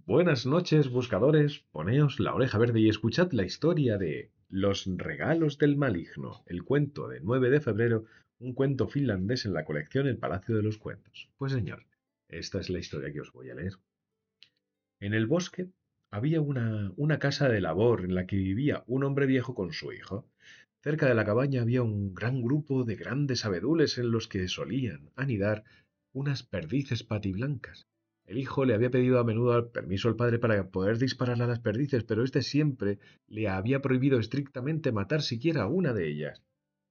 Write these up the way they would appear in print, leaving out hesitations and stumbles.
Buenas noches, buscadores. Poneos la oreja verde y escuchad la historia de Los regalos del maligno, el cuento de 9 de febrero, un cuento finlandés en la colección El Palacio de los Cuentos. Pues señor, esta es la historia que os voy a leer. En el bosque había una casa de labor en la que vivía un hombre viejo con su hijo. Cerca de la cabaña había un gran grupo de grandes abedules en los que solían anidar unas perdices patiblancas. El hijo le había pedido a menudo permiso al padre para poder disparar a las perdices, pero éste siempre le había prohibido estrictamente matar siquiera a una de ellas.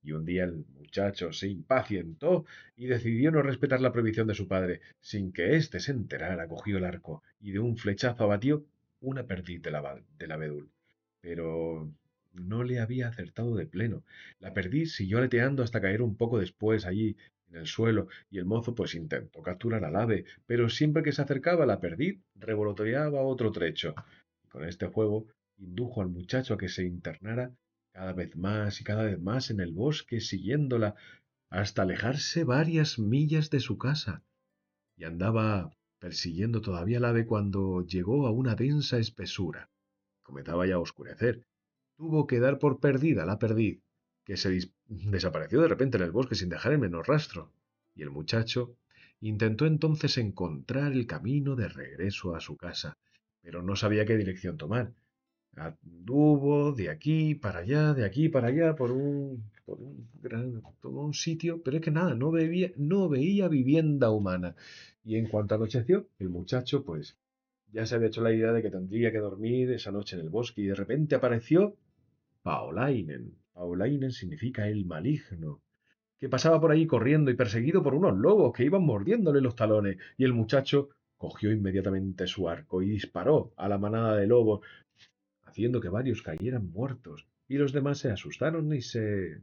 Y un día el muchacho se impacientó y decidió no respetar la prohibición de su padre. Sin que éste se enterara, cogió el arco y de un flechazo abatió una perdiz del abedul. Pero no le había acertado de pleno. La perdiz siguió aleteando hasta caer un poco después allí en el suelo, y el mozo pues intentó capturar al ave, pero siempre que se acercaba la perdiz revoloteaba otro trecho. Y con este juego indujo al muchacho a que se internara cada vez más y cada vez más en el bosque, siguiéndola hasta alejarse varias millas de su casa, y andaba persiguiendo todavía al ave cuando llegó a una densa espesura. Comenzaba ya a oscurecer. Tuvo que dar por perdida la perdiz, que desapareció de repente en el bosque sin dejar el menor rastro, y el muchacho intentó entonces encontrar el camino de regreso a su casa, pero no sabía qué dirección tomar. Anduvo de aquí para allá, de aquí para allá, por un sitio, pero es que nada, no veía vivienda humana. Y en cuanto anocheció, el muchacho, pues, ya se había hecho la idea de que tendría que dormir esa noche en el bosque, y de repente apareció Paolainen. Paolainen significa el maligno, que pasaba por ahí corriendo y perseguido por unos lobos que iban mordiéndole los talones, y el muchacho cogió inmediatamente su arco y disparó a la manada de lobos, haciendo que varios cayeran muertos, y los demás se asustaron y se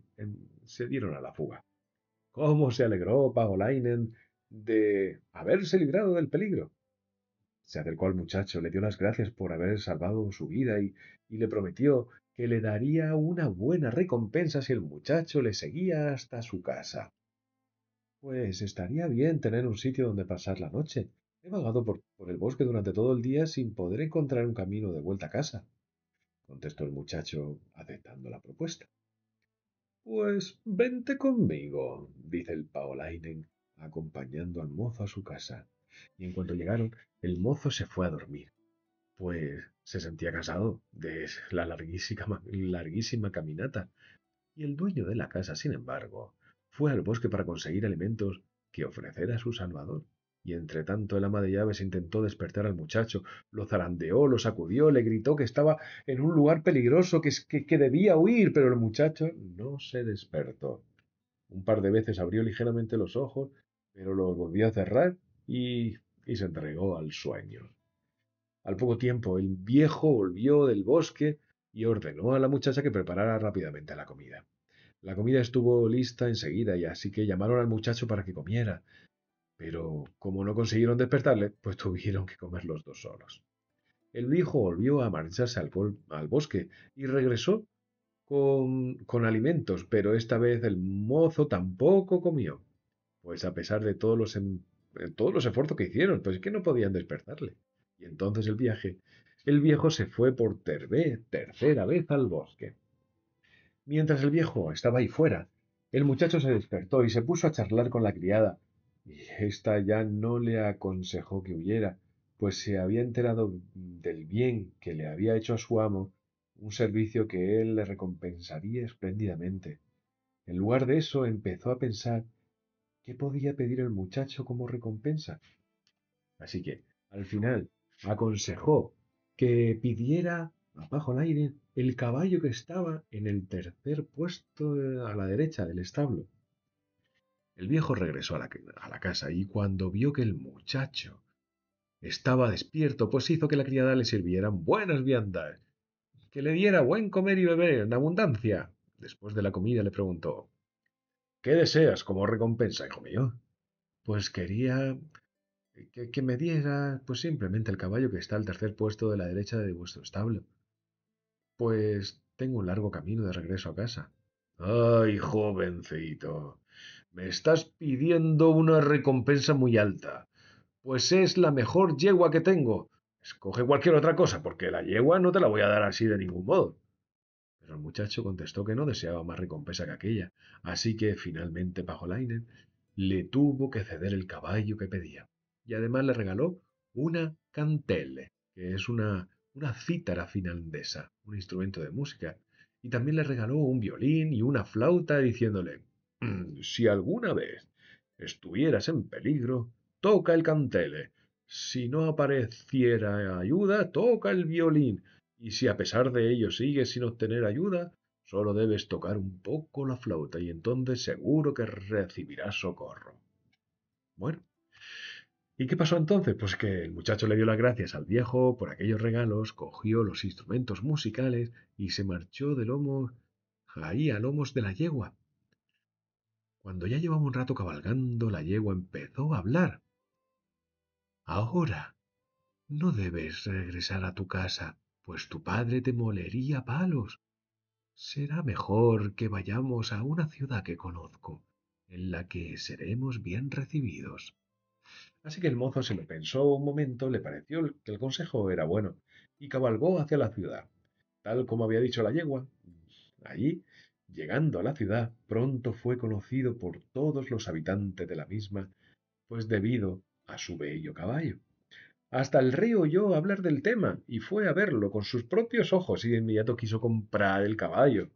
dieron a la fuga. ¿Cómo se alegró Paolainen de haberse librado del peligro? Se acercó al muchacho, le dio las gracias por haber salvado su vida y le prometió que le daría una buena recompensa si el muchacho le seguía hasta su casa. Pues estaría bien tener un sitio donde pasar la noche. He vagado por el bosque durante todo el día sin poder encontrar un camino de vuelta a casa, contestó el muchacho, aceptando la propuesta. Pues vente conmigo, dice el Paolainen, acompañando al mozo a su casa. Y en cuanto llegaron, el mozo se fue a dormir, pues se sentía cansado de la larguísima caminata. Y el dueño de la casa, sin embargo, fue al bosque para conseguir alimentos que ofrecer a su salvador. Y entre tanto el ama de llaves intentó despertar al muchacho, lo zarandeó, lo sacudió, le gritó que estaba en un lugar peligroso, que debía huir, pero el muchacho no se despertó. Un par de veces abrió ligeramente los ojos, pero los volvió a cerrar y se entregó al sueño. Al poco tiempo el viejo volvió del bosque y ordenó a la muchacha que preparara rápidamente la comida. La comida estuvo lista enseguida y así que llamaron al muchacho para que comiera, pero como no consiguieron despertarle, pues tuvieron que comer los dos solos. El viejo volvió a marcharse al bosque y regresó con alimentos, pero esta vez el mozo tampoco comió, pues a pesar de todos los esfuerzos que hicieron, pues es que no podían despertarle. Y entonces el viejo se fue por tercera vez al bosque. Mientras el viejo estaba ahí fuera, el muchacho se despertó y se puso a charlar con la criada, y ésta ya no le aconsejó que huyera, pues se había enterado del bien que le había hecho a su amo, un servicio que él le recompensaría espléndidamente. En lugar de eso, empezó a pensar qué podía pedir el muchacho como recompensa. Así que, al final, aconsejó que pidiera a Pajolainen el caballo que estaba en el tercer puesto a la derecha del establo. El viejo regresó a la casa y cuando vio que el muchacho estaba despierto, pues hizo que la criada le sirviera buenas viandas, que le diera buen comer y beber en abundancia. Después de la comida le preguntó: ¿Qué deseas como recompensa, hijo mío? Pues quería que me diera, pues simplemente el caballo que está al tercer puesto de la derecha de vuestro establo. Pues tengo un largo camino de regreso a casa. Ay, jovencito, me estás pidiendo una recompensa muy alta, pues es la mejor yegua que tengo. Escoge cualquier otra cosa, porque la yegua no te la voy a dar así de ningún modo. Pero el muchacho contestó que no deseaba más recompensa que aquella, así que finalmente Pajolainen le tuvo que ceder el caballo que pedía. Y además le regaló una cantele, que es una cítara finlandesa, un instrumento de música. Y también le regaló un violín y una flauta diciéndole, si alguna vez estuvieras en peligro, toca el cantele. Si no apareciera ayuda, toca el violín. Y si a pesar de ello sigues sin obtener ayuda, solo debes tocar un poco la flauta y entonces seguro que recibirás socorro. Bueno, ¿y qué pasó entonces? Pues que el muchacho le dio las gracias al viejo por aquellos regalos, cogió los instrumentos musicales y se marchó de lomos, ahí a lomos de la yegua. Cuando ya llevaba un rato cabalgando, la yegua empezó a hablar. Ahora no debes regresar a tu casa, pues tu padre te molería a palos. Será mejor que vayamos a una ciudad que conozco, en la que seremos bien recibidos. Así que el mozo se lo pensó un momento, le pareció que el consejo era bueno, y cabalgó hacia la ciudad, tal como había dicho la yegua. Allí, llegando a la ciudad, pronto fue conocido por todos los habitantes de la misma, pues debido a su bello caballo. Hasta el rey oyó hablar del tema y fue a verlo con sus propios ojos y de inmediato quiso comprar el caballo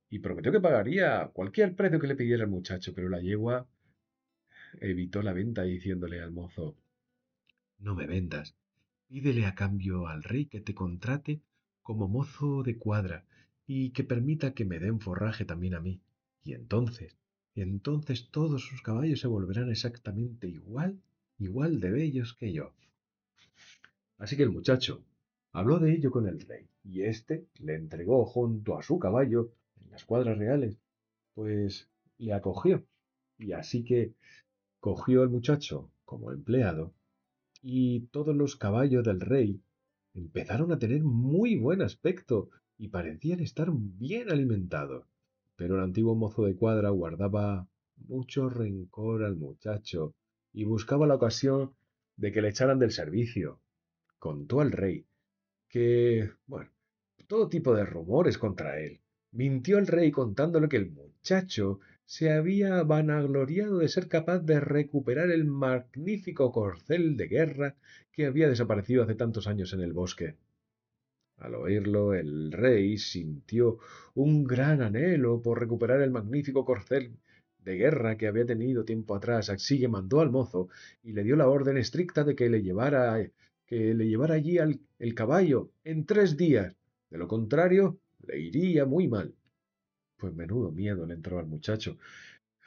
y prometió que pagaría cualquier precio que le pidiera el muchacho, pero la yegua evitó la venta diciéndole al mozo, no me vendas, pídele a cambio al rey que te contrate como mozo de cuadra y que permita que me den forraje también a mí. Y entonces todos sus caballos se volverán exactamente igual de bellos que yo. Así que el muchacho habló de ello con el rey, y éste le entregó junto a su caballo en las cuadras reales, pues le acogió. Y así que cogió el muchacho como empleado, y todos los caballos del rey empezaron a tener muy buen aspecto y parecían estar bien alimentados. Pero el antiguo mozo de cuadra guardaba mucho rencor al muchacho y buscaba la ocasión de que le echaran del servicio. Contó al rey que, bueno, todo tipo de rumores contra él. Mintió al rey contándole que el muchacho se había vanagloriado de ser capaz de recuperar el magnífico corcel de guerra que había desaparecido hace tantos años en el bosque. Al oírlo, el rey sintió un gran anhelo por recuperar el magnífico corcel de guerra que había tenido tiempo atrás, así que mandó al mozo y le dio la orden estricta de que le llevara allí el caballo en 3 días. De lo contrario, le iría muy mal. Pues menudo miedo le entró al muchacho.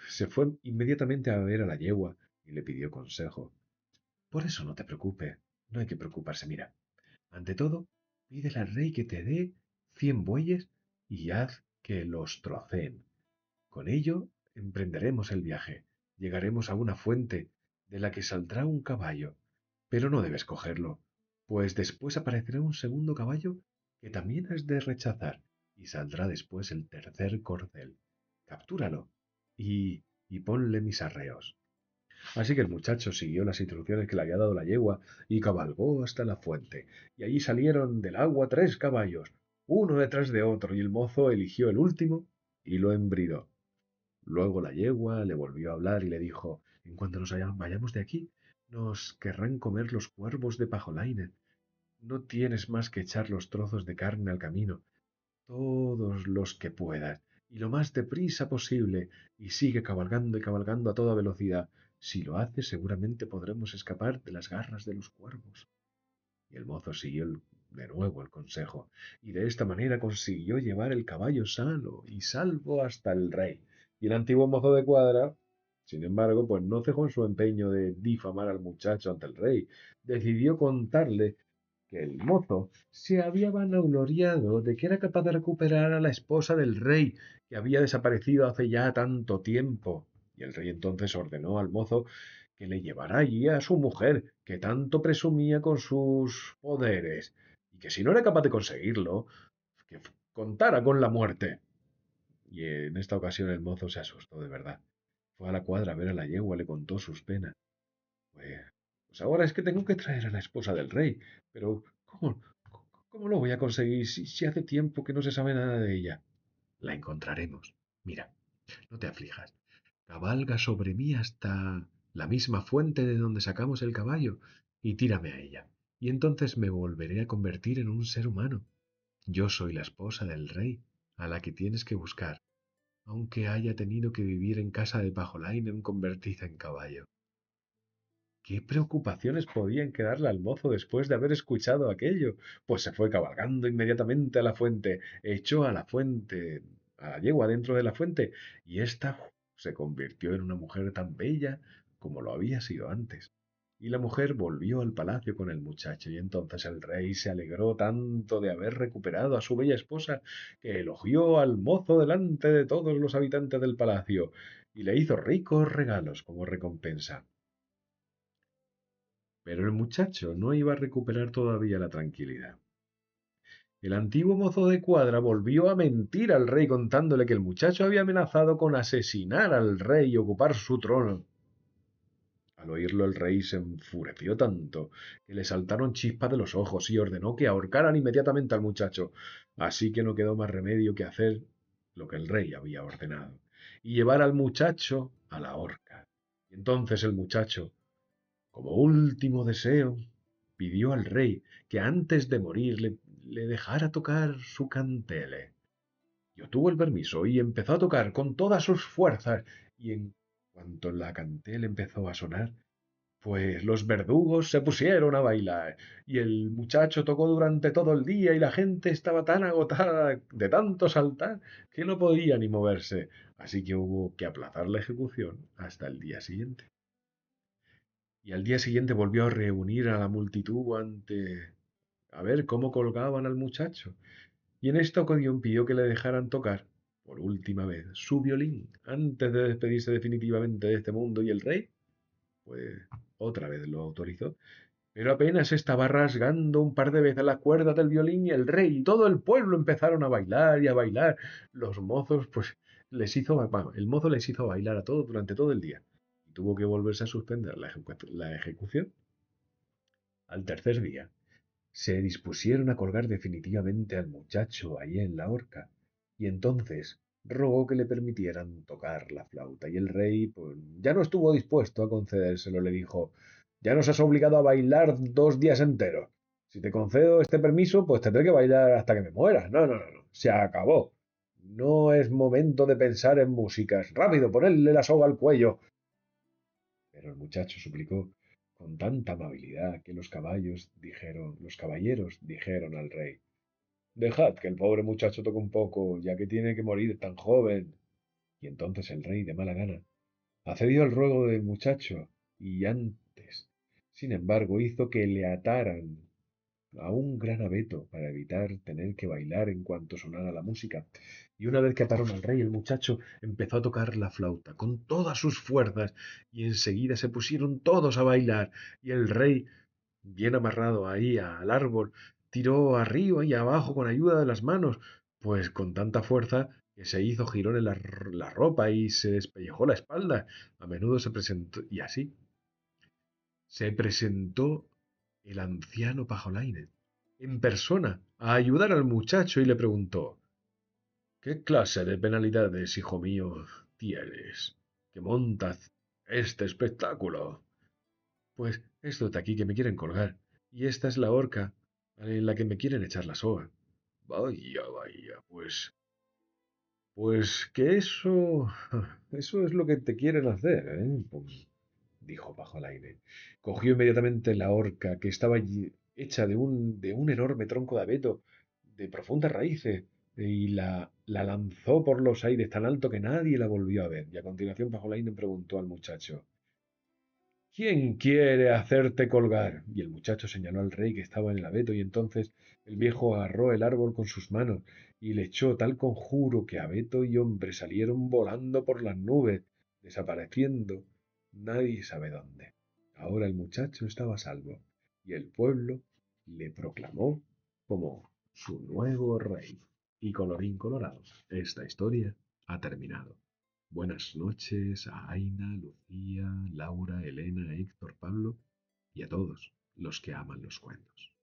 Se fue inmediatamente a ver a la yegua y le pidió consejo. Por eso no te preocupes, no hay que preocuparse. Mira, ante todo, pídele al rey que te dé 100 bueyes y haz que los troceen. Con ello emprenderemos el viaje. Llegaremos a una fuente de la que saldrá un caballo, pero no debes cogerlo, pues después aparecerá un segundo caballo que también has de rechazar, y saldrá después el tercer cordel. Captúralo y ponle mis arreos. Así que el muchacho siguió las instrucciones que le había dado la yegua y cabalgó hasta la fuente, y allí salieron del agua 3 caballos, uno detrás de otro, y el mozo eligió el último y lo embridó. Luego la yegua le volvió a hablar y le dijo, en cuanto nos vayamos de aquí, nos querrán comer los cuervos de Pajolainen. No tienes más que echar los trozos de carne al camino, todos los que puedas, y lo más deprisa posible, y sigue cabalgando y cabalgando a toda velocidad. Si lo haces, seguramente podremos escapar de las garras de los cuervos. Y el mozo siguió de nuevo el consejo, y de esta manera consiguió llevar el caballo sano y salvo hasta el rey. Y el antiguo mozo de cuadra, sin embargo, pues no cejó en su empeño de difamar al muchacho ante el rey. Decidió contarle que el mozo se había vanagloriado de que era capaz de recuperar a la esposa del rey, que había desaparecido hace ya tanto tiempo. Y el rey entonces ordenó al mozo que le llevara allí a su mujer, que tanto presumía con sus poderes, y que si no era capaz de conseguirlo, que contara con la muerte. Y en esta ocasión el mozo se asustó de verdad. Fue a la cuadra a ver a la yegua, le contó sus penas. Pues Pues ahora es que tengo que traer a la esposa del rey. Pero, ¿cómo lo voy a conseguir si hace tiempo que no se sabe nada de ella? La encontraremos. Mira, no te aflijas. Cabalga sobre mí hasta la misma fuente de donde sacamos el caballo y tírame a ella. Y entonces me volveré a convertir en un ser humano. Yo soy la esposa del rey, a la que tienes que buscar, aunque haya tenido que vivir en casa de Pajolainen convertida en caballo. ¿Qué preocupaciones podían quedarle al mozo después de haber escuchado aquello? Pues se fue cabalgando inmediatamente a la fuente, echó a la fuente, a la yegua dentro de la fuente, y ésta se convirtió en una mujer tan bella como lo había sido antes. Y la mujer volvió al palacio con el muchacho, y entonces el rey se alegró tanto de haber recuperado a su bella esposa, que elogió al mozo delante de todos los habitantes del palacio, y le hizo ricos regalos como recompensa. Pero el muchacho no iba a recuperar todavía la tranquilidad. El antiguo mozo de cuadra volvió a mentir al rey contándole que el muchacho había amenazado con asesinar al rey y ocupar su trono. Al oírlo el rey se enfureció tanto que le saltaron chispas de los ojos y ordenó que ahorcaran inmediatamente al muchacho. Así que no quedó más remedio que hacer lo que el rey había ordenado y llevar al muchacho a la horca. Y entonces el muchacho, como último deseo, pidió al rey que antes de morir le dejara tocar su cantele. Y obtuvo el permiso y empezó a tocar con todas sus fuerzas. Y en cuanto la cantele empezó a sonar, pues los verdugos se pusieron a bailar. Y el muchacho tocó durante todo el día y la gente estaba tan agotada de tanto saltar que no podía ni moverse. Así que hubo que aplazar la ejecución hasta el día siguiente. Y al día siguiente volvió a reunir a la multitud ante a ver cómo colgaban al muchacho. Y en esta ocasión pidió que le dejaran tocar, por última vez, su violín antes de despedirse definitivamente de este mundo. Y el rey, pues, otra vez lo autorizó. Pero apenas estaba rasgando un par de veces las cuerdas del violín y el rey y todo el pueblo empezaron a bailar y a bailar. Los mozos, pues, bueno, el mozo les hizo bailar a todos durante todo el día. Y tuvo que volverse a suspender la ejecución al tercer día. Se dispusieron a colgar definitivamente al muchacho allí en la horca, y entonces rogó que le permitieran tocar la flauta, y el rey, pues, ya no estuvo dispuesto a concedérselo. Le dijo: ya nos has obligado a bailar 2 días enteros. Si te concedo este permiso, pues tendré que bailar hasta que me muera. No, no, no, no. Se acabó. No es momento de pensar en músicas. Rápido, ponedle la soga al cuello. Pero el muchacho suplicó con tanta amabilidad que los caballeros dijeron al rey: dejad que el pobre muchacho toque un poco, ya que tiene que morir tan joven. Y entonces el rey, de mala gana, accedió al ruego del muchacho, y antes, sin embargo, hizo que le ataran a un gran abeto para evitar tener que bailar en cuanto sonara la música. Y una vez que ataron al rey, el muchacho empezó a tocar la flauta con todas sus fuerzas, y enseguida se pusieron todos a bailar, y el rey, bien amarrado ahí al árbol, tiró arriba y abajo con ayuda de las manos, pues con tanta fuerza que se hizo jirón en la ropa y se despellejó la espalda. A menudo se presentó, y así se presentó el anciano Pajolainen en persona a ayudar al muchacho y le preguntó: ¿qué clase de penalidades, hijo mío, tienes que montas este espectáculo? Pues esto de aquí que me quieren colgar, y esta es la horca en la que me quieren echar la soga. Vaya, vaya, pues que eso es lo que te quieren hacer, ¿eh? Pues, dijo bajo el aire. Cogió inmediatamente la horca que estaba allí, hecha de un enorme tronco de abeto, de profundas raíces, y la lanzó por los aires tan alto que nadie la volvió a ver. Y a continuación Pajolainen preguntó al muchacho: ¿quién quiere hacerte colgar? Y el muchacho señaló al rey que estaba en el abeto, y entonces el viejo agarró el árbol con sus manos y le echó tal conjuro que abeto y hombre salieron volando por las nubes, desapareciendo nadie sabe dónde. Ahora el muchacho estaba a salvo, y el pueblo le proclamó como su nuevo rey. Y colorín colorado, esta historia ha terminado. Buenas noches a Aina, Lucía, Laura, Elena, Héctor, Pablo y a todos los que aman los cuentos.